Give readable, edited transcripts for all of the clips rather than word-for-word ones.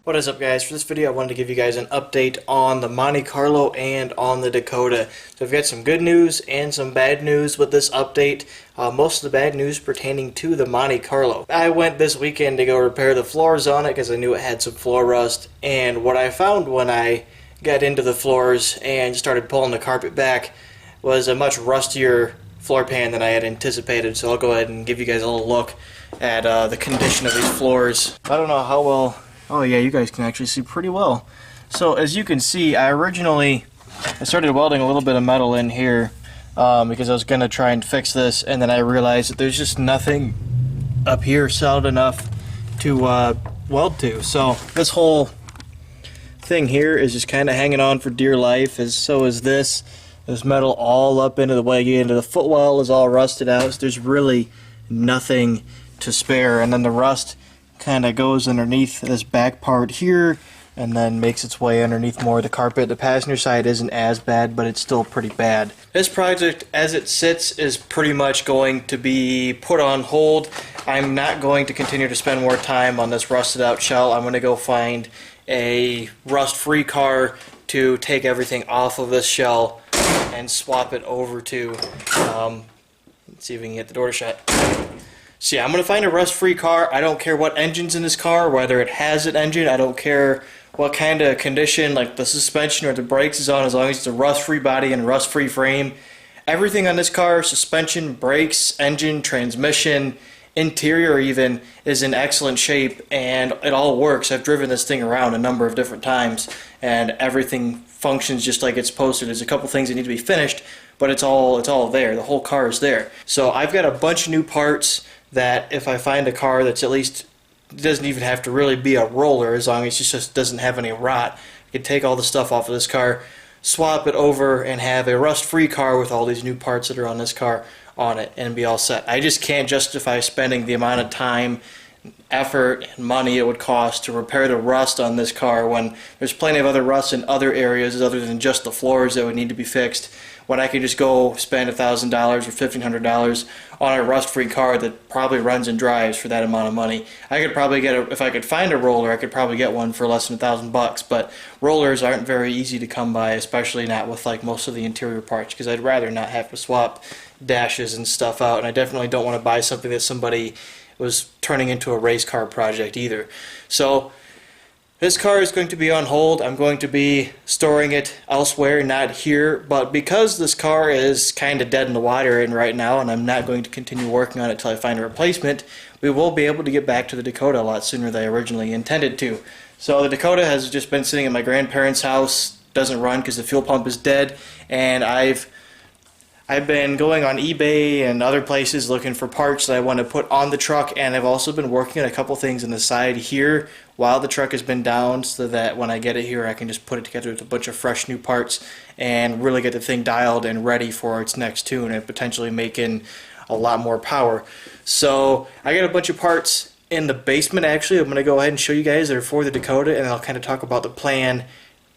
What is up, guys? For this video I wanted to give you guys an update on the Monte Carlo and on the Dakota. So I've got some good news and some bad news with this update. Most of the bad news pertaining to the Monte Carlo. I went this weekend to go repair the floors on it because I knew it had some floor rust, and what I found when I got into the floors and started pulling the carpet back was a much rustier floor pan than I had anticipated. So I'll go ahead and give you guys a little look at the condition of these floors. I don't know how well. Oh yeah, you guys can actually see pretty well. So as you can see, I started welding a little bit of metal in here because I was going to try and fix this, and then I realized that there's just nothing up here solid enough to weld to. So this whole thing here is just kind of hanging on for dear life, so is this. There's metal all up into the way, into the footwell is all rusted out, so there's really nothing to spare. And then the rust kind of goes underneath this back part here and then makes its way underneath more of the carpet. The passenger side isn't as bad, but it's still pretty bad. This project as it sits is pretty much going to be put on hold. I'm not going to continue to spend more time on this rusted out shell. I'm going to go find a rust-free car to take everything off of this shell and swap it over to, let's see if we can get the door shut. So yeah, I'm going to find a rust-free car. I don't care what engine's in this car, whether it has an engine. I don't care what kind of condition, like the suspension or the brakes is on, as long as it's a rust-free body and rust-free frame. Everything on this car, suspension, brakes, engine, transmission, interior even, is in excellent shape, and it all works. I've driven this thing around a number of different times, and everything functions just like it's supposed to. There's a couple things that need to be finished, but it's all there. The whole car is there. So I've got a bunch of new parts that if I find a car that's at least, it doesn't even have to really be a roller, as long as it just doesn't have any rot, I could take all the stuff off of this car, swap it over, and have a rust-free car with all these new parts that are on this car on it, and be all set. I just can't justify spending the amount of time, effort, and money it would cost to repair the rust on this car when there's plenty of other rust in other areas other than just the floors that would need to be fixed, when I could just go spend $1,000 or $1,500 on a rust-free car that probably runs and drives for that amount of money. I could probably get if I could find a roller, I could probably get one for less than $1,000, but rollers aren't very easy to come by, especially not with like most of the interior parts, because I'd rather not have to swap dashes and stuff out, and I definitely don't want to buy something that somebody was turning into a race car project either. So this car is going to be on hold. I'm going to be storing it elsewhere, not here, but because this car is kind of dead in the water right now, and I'm not going to continue working on it until I find a replacement, we will be able to get back to the Dakota a lot sooner than I originally intended to. So the Dakota has just been sitting in my grandparents' house, doesn't run because the fuel pump is dead, and I've been going on eBay and other places looking for parts that I want to put on the truck, and I've also been working on a couple things on the side here while the truck has been down, so that when I get it here I can just put it together with a bunch of fresh new parts and really get the thing dialed and ready for its next tune and potentially making a lot more power. So I got a bunch of parts in the basement. Actually, I'm going to go ahead and show you guys that are for the Dakota, and I'll kind of talk about the plan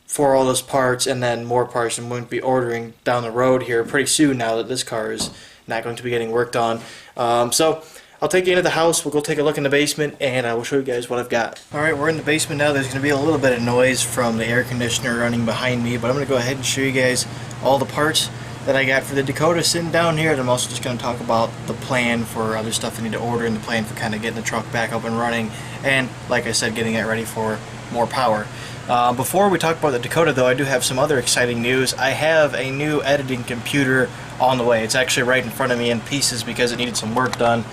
for all those parts, and then more parts I'm going to be ordering down the road here pretty soon now that this car is not going to be getting worked on. So I'll take you into the house, we'll go take a look in the basement, and I will show you guys what I've got. Alright, we're in the basement now. There's going to be a little bit of noise from the air conditioner running behind me, but I'm going to go ahead and show you guys all the parts that I got for the Dakota sitting down here, and I'm also just going to talk about the plan for other stuff I need to order and the plan for kind of getting the truck back up and running, and like I said, getting it ready for more power. Before we talk about the Dakota though, I do have some other exciting news. I have a new editing computer on the way. It's actually right in front of me in pieces because it needed some work done.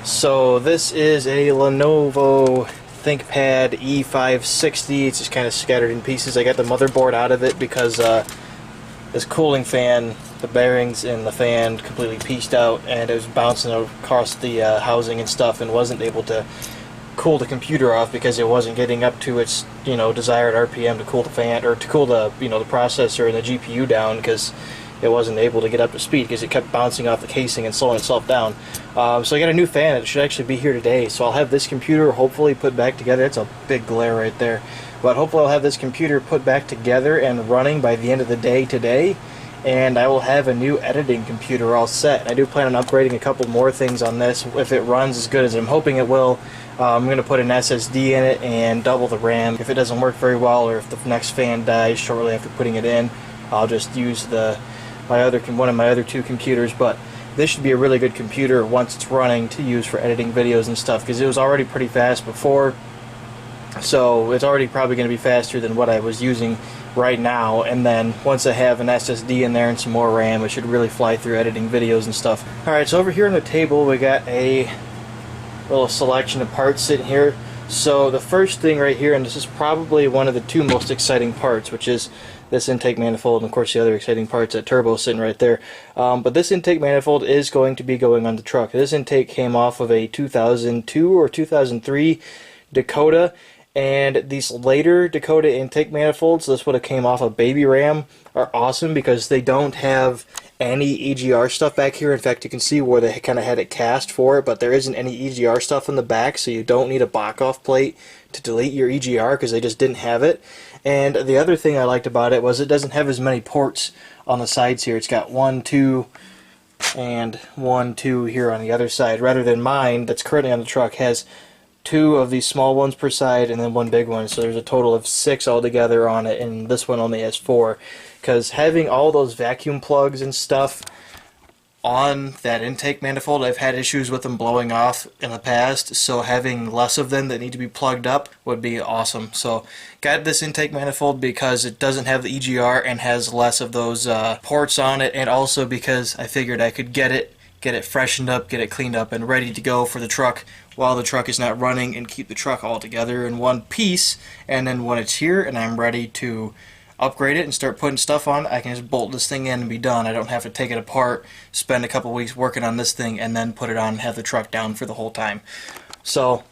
So this is a Lenovo ThinkPad E560. It's just kind of scattered in pieces. I got the motherboard out of it because this cooling fan, the bearings in the fan completely pieced out, and it was bouncing across the housing and stuff, and wasn't able to cool the computer off because it wasn't getting up to its desired RPM to cool the fan, or to cool the the processor and the GPU down, because it wasn't able to get up to speed because it kept bouncing off the casing and slowing itself down. So I got a new fan. It should actually be here today, so I'll have this computer hopefully put back together. It's a big glare right there, but hopefully I'll have this computer put back together and running by the end of the day today, and I will have a new editing computer all set. I do plan on upgrading a couple more things on this if it runs as good as I'm hoping it will. I'm going to put an SSD in it and double the RAM. If it doesn't work very well, or if the next fan dies shortly after putting it in, I'll just use one of my other two computers. But this should be a really good computer once it's running to use for editing videos and stuff, because it was already pretty fast before, so it's already probably going to be faster than what I was using right now. And then once I have an SSD in there and some more RAM, it should really fly through editing videos and stuff. Alright, so over here on the table we got a little selection of parts sitting here. So the first thing right here, and this is probably one of the two most exciting parts, which is this intake manifold, and of course the other exciting parts, that turbo sitting right there. But this intake manifold is going to be going on the truck. This intake came off of a 2002 or 2003 Dakota, and these later Dakota intake manifolds, this would have came off a baby Ram, are awesome because they don't have any EGR stuff back here. In fact, you can see where they kind of had it cast for it, but there isn't any EGR stuff in the back, so you don't need a back-off plate to delete your EGR because they just didn't have it. And the other thing I liked about it was it doesn't have as many ports on the sides here. It's got 1, 2, and 1, 2 here on the other side, rather than mine that's currently on the truck has 2 of these small ones per side and then 1 big one. So there's a total of 6 altogether on it, and this one only has 4. Because having all those vacuum plugs and stuff on that intake manifold, I've had issues with them blowing off in the past, so having less of them that need to be plugged up would be awesome. So got this intake manifold because it doesn't have the EGR and has less of those ports on it, and also because I figured I could get it freshened up, get it cleaned up and ready to go for the truck while the truck is not running, and keep the truck all together in one piece. And then when it's here and I'm ready to upgrade it and start putting stuff on, I can just bolt this thing in and be done. I don't have to take it apart, spend a couple weeks working on this thing, and then put it on and have the truck down for the whole time. So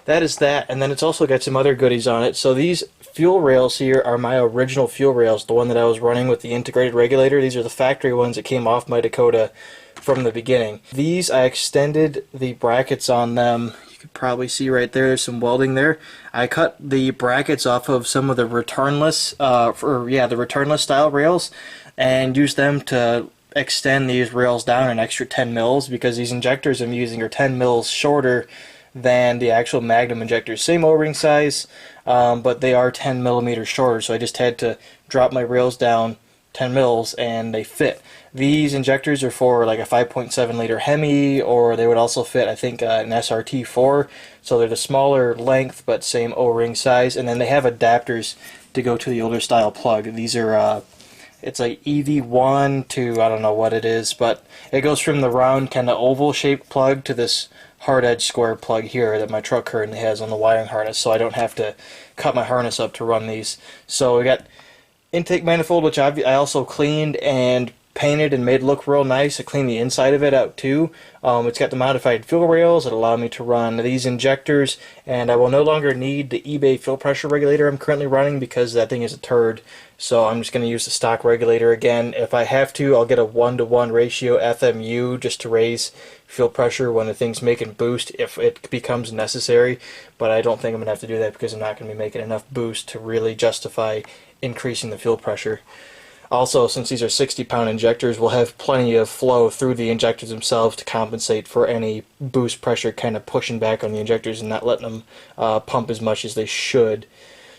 that is that, and then it's also got some other goodies on it. So these fuel rails here are my original fuel rails, the one that I was running with the integrated regulator. These are the factory ones that came off my Dakota from the beginning. These, I extended the brackets on them. You could probably see right there, there's some welding there. I cut the brackets off of some of the returnless, the returnless style rails, and used them to extend these rails down an extra 10 mils, because these injectors I'm using are 10 mils shorter than the actual Magnum injectors. Same O-ring size, but they are 10 millimeters shorter, so I just had to drop my rails down 10 mils and they fit. These injectors are for like a 5.7 liter Hemi, or they would also fit, I think, an SRT4, so they're the smaller length but same O-ring size. And then they have adapters to go to the older style plug. These are it's like EV1 to, I don't know what it is, but it goes from the round kind of oval shaped plug to this hard edge square plug here that my truck currently has on the wiring harness, so I don't have to cut my harness up to run these. So we got intake manifold, which I also cleaned and painted and made look real nice. I cleaned the inside of it out too. It's got the modified fuel rails that allow me to run these injectors, and I will no longer need the eBay fuel pressure regulator I'm currently running because that thing is a turd. So I'm just going to use the stock regulator again. If I have to, I'll get a 1-to-1 ratio FMU just to raise fuel pressure when the thing's making boost if it becomes necessary. But I don't think I'm going to have to do that because I'm not going to be making enough boost to really justify increasing the fuel pressure. Also, since these are 60-pound injectors, we'll have plenty of flow through the injectors themselves to compensate for any boost pressure kind of pushing back on the injectors and not letting them pump as much as they should.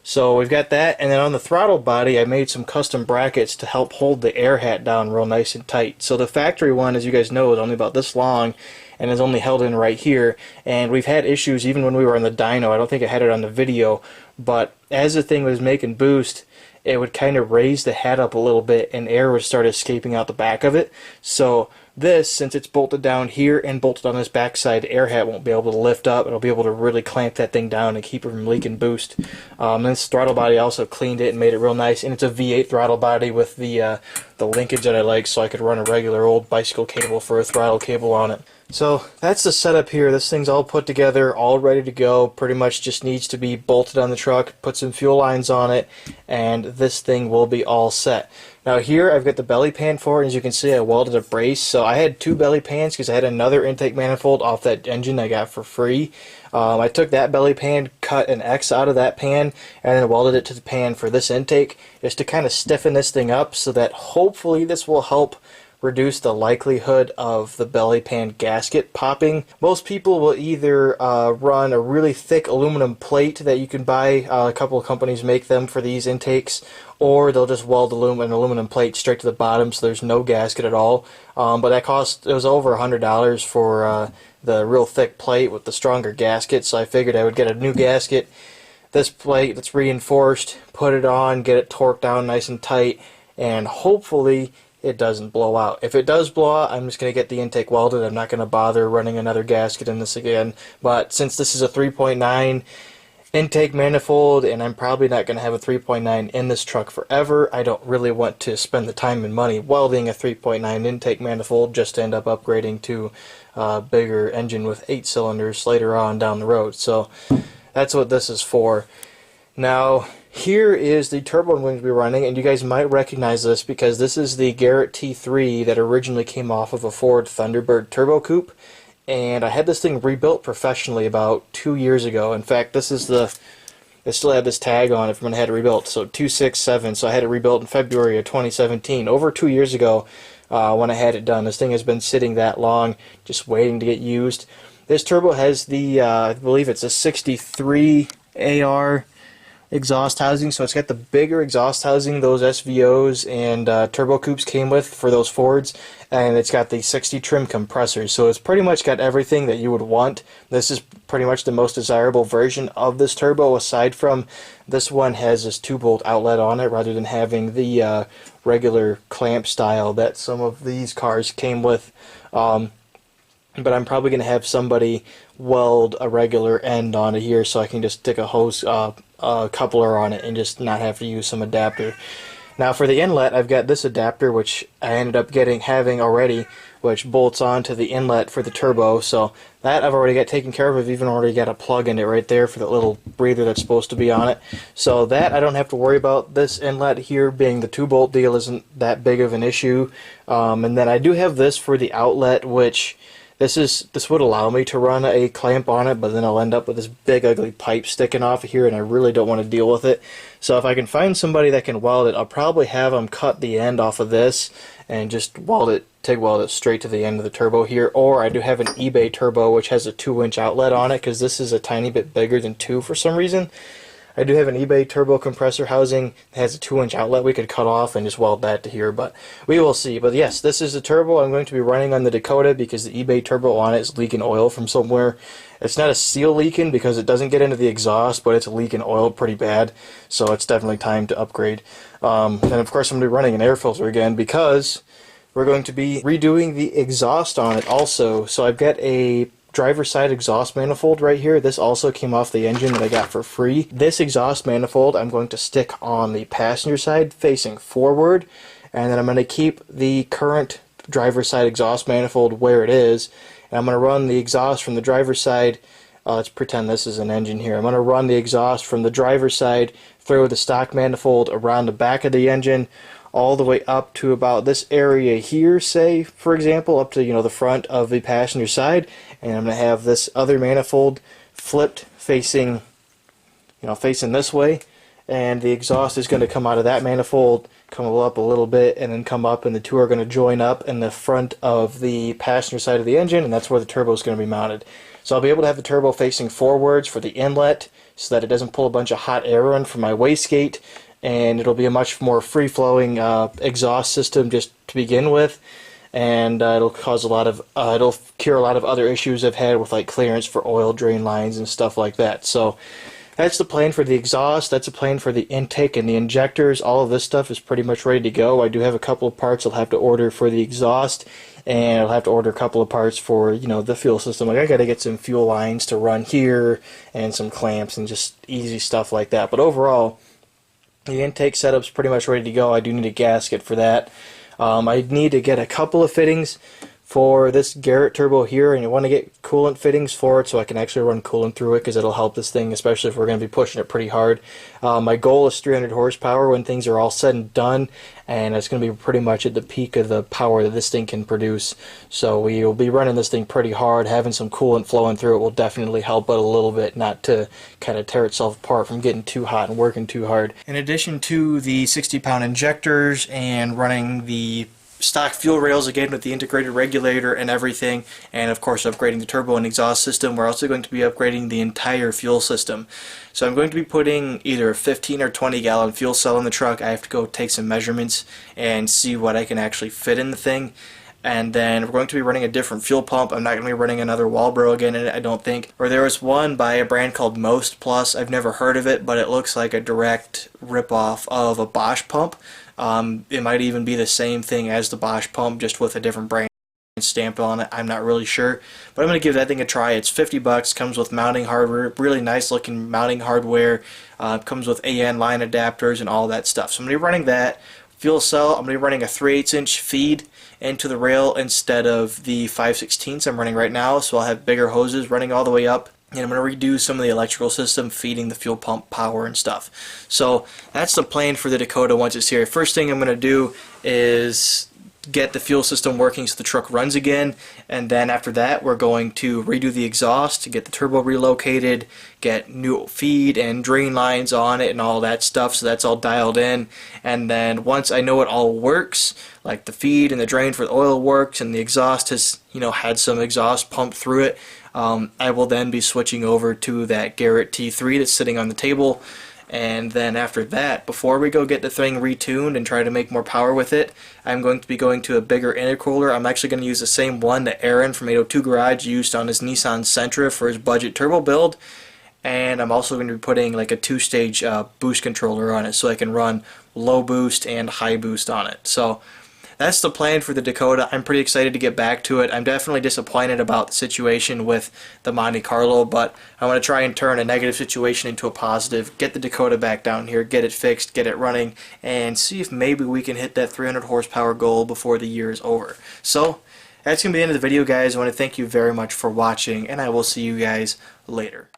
So we've got that, and then on the throttle body I made some custom brackets to help hold the air hat down real nice and tight. So the factory one, as you guys know, is only about this long and is only held in right here, and we've had issues even when we were on the dyno. I don't think I had it on the video, but as the thing was making boost, it would kind of raise the hat up a little bit and air would start escaping out the back of it. So this, since it's bolted down here and bolted on this backside, the air hat won't be able to lift up. It'll be able to really clamp that thing down and keep it from leaking boost. This throttle body also cleaned it and made it real nice, and it's a V8 throttle body with the linkage that I like, so I could run a regular old bicycle cable for a throttle cable on it. So that's the setup here. This thing's all put together, all ready to go. Pretty much just needs to be bolted on the truck, put some fuel lines on it, and this thing will be all set. Now here I've got the belly pan for it. As you can see, I welded a brace. So I had two belly pans because I had another intake manifold off that engine I got for free. I took that belly pan, cut an X out of that pan, and then welded it to the pan for this intake just to kind of stiffen this thing up so that hopefully this will help reduce the likelihood of the belly pan gasket popping. Most people will either run a really thick aluminum plate that you can buy. A couple of companies make them for these intakes, or they'll just weld an aluminum plate straight to the bottom so there's no gasket at all. But that it was over $100 for the real thick plate with the stronger gasket, so I figured I would get a new gasket, this plate that's reinforced, put it on, get it torqued down nice and tight, and hopefully it doesn't blow out. If it does blow out, I'm just going to get the intake welded. I'm not going to bother running another gasket in this again. But since this is a 3.9 intake manifold, and I'm probably not going to have a 3.9 in this truck forever, I don't really want to spend the time and money welding a 3.9 intake manifold just to end up upgrading to a bigger engine with 8 cylinders later on down the road. So that's what this is for. Now, here is the turbo I'm going to be running, and you guys might recognize this because this is the Garrett T3 that originally came off of a Ford Thunderbird turbo coupe, and I had this thing rebuilt professionally about 2 years ago. In fact, this is I still had this tag on it from when I had it rebuilt, so 267, so I had it rebuilt in February of 2017, over 2 years ago when I had it done. This thing has been sitting that long, just waiting to get used. This turbo has the, I believe it's a 63 AR exhaust housing, so it's got the bigger exhaust housing those SVOs and turbo coupes came with for those Fords, and it's got the 60 trim compressors, so it's pretty much got everything that you would want. This is pretty much the most desirable version of this turbo, aside from this one has this 2-bolt outlet on it rather than having the regular clamp style that some of these cars came with. But I'm probably going to have somebody weld a regular end on it here so I can just stick a hose coupler on it and just not have to use some adapter. Now for the inlet, I've got this adapter which I ended up having already, which bolts onto the inlet for the turbo, so that I've already got taken care of. I've even already got a plug in it right there for the little breather that's supposed to be on it. So that I don't have to worry about. This inlet here being the 2-bolt deal isn't that big of an issue. And then I do have this for the outlet, which this would allow me to run a clamp on it, but then I'll end up with this big ugly pipe sticking off of here, and I really don't want to deal with it. So if I can find somebody that can weld it, I'll probably have them cut the end off of this and just TIG weld it straight to the end of the turbo here. Or I do have an eBay turbo which has a 2-inch outlet on it because this is a tiny bit bigger than 2 for some reason. I do have an eBay turbo compressor housing that has a 2-inch outlet we could cut off and just weld that to here, but we will see. But yes, this is the turbo I'm going to be running on the Dakota because the eBay turbo on it is leaking oil from somewhere. It's not a seal leaking because it doesn't get into the exhaust, but it's leaking oil pretty bad, so it's definitely time to upgrade. And of course I'm going to be running an air filter again because we're going to be redoing the exhaust on it also. So I've got a driver's side exhaust manifold right here. This also came off the engine that I got for free. This exhaust manifold I'm going to stick on the passenger side facing forward, and then I'm going to keep the current driver's side exhaust manifold where it is, and I'm going to run the exhaust from the driver's side. Let's pretend this is an engine here. I'm going to run the exhaust from the driver's side through the stock manifold around the back of the engine all the way up to about this area here, say, for example, up to, the front of the passenger side, and I'm going to have this other manifold flipped facing this way, and the exhaust is going to come out of that manifold, come up a little bit, and then come up, and the two are going to join up in the front of the passenger side of the engine, and that's where the turbo is going to be mounted. So I'll be able to have the turbo facing forwards for the inlet so that it doesn't pull a bunch of hot air in from my wastegate, and it'll be a much more free-flowing exhaust system just to begin with, and it'll cause it'll cure a lot of other issues I've had with like clearance for oil drain lines and stuff like that. So that's the plan for the exhaust. That's the plan for the intake and the injectors. All of this stuff is pretty much ready to go. I do have a couple of parts I'll have to order for the exhaust, and I'll have to order a couple of parts for the fuel system. Like I got to get some fuel lines to run here and some clamps and just easy stuff like that. But overall, the intake setup's pretty much ready to go. I do need a gasket for that. I need to get a couple of fittings for this Garrett turbo here, and you want to get coolant fittings for it so I can actually run coolant through it, because it'll help this thing, especially if we're going to be pushing it pretty hard. My goal is 300 horsepower when things are all said and done, and it's going to be pretty much at the peak of the power that this thing can produce. So we will be running this thing pretty hard. Having some coolant flowing through it will definitely help it a little bit, not to kind of tear itself apart from getting too hot and working too hard. In addition to the 60-pound injectors and running the stock fuel rails again with the integrated regulator and everything, and of course upgrading the turbo and exhaust system, we're also going to be upgrading the entire fuel system. So I'm going to be putting either a 15 or 20 gallon fuel cell in the truck. I have to go take some measurements and see what I can actually fit in the thing. And then we're going to be running a different fuel pump. I'm not going to be running another Walbro again, I don't think. Or there was one by a brand called Most Plus. I've never heard of it, but it looks like a direct ripoff of a Bosch pump. It might even be the same thing as the Bosch pump, just with a different brand stamp on it. I'm not really sure, but I'm going to give that thing a try. It's $50, comes with mounting hardware, really nice looking mounting hardware, comes with AN line adapters and all that stuff. So I'm going to be running that fuel cell. I'm going to be running a 3/8 inch feed into the rail instead of the 5/16 I'm running right now, so I'll have bigger hoses running all the way up. And I'm going to redo some of the electrical system feeding the fuel pump power and stuff. So that's the plan for the Dakota once it's here. First thing I'm going to do is get the fuel system working so the truck runs again, and then after that we're going to redo the exhaust to get the turbo relocated, get new feed and drain lines on it and all that stuff, so that's all dialed in. And then once I know it all works, like the feed and the drain for the oil works and the exhaust has, had some exhaust pumped through it, I will then be switching over to that Garrett T3 that's sitting on the table. And then after that, before we go get the thing retuned and try to make more power with it, I'm going to be going to a bigger intercooler. I'm actually going to use the same one that Aaron from 802 Garage used on his Nissan Sentra for his budget turbo build. And I'm also going to be putting like a 2-stage boost controller on it, so I can run low boost and high boost on it. So that's the plan for the Dakota. I'm pretty excited to get back to it. I'm definitely disappointed about the situation with the Monte Carlo, but I want to try and turn a negative situation into a positive, get the Dakota back down here, get it fixed, get it running, and see if maybe we can hit that 300 horsepower goal before the year is over. So that's going to be the end of the video, guys. I want to thank you very much for watching, and I will see you guys later.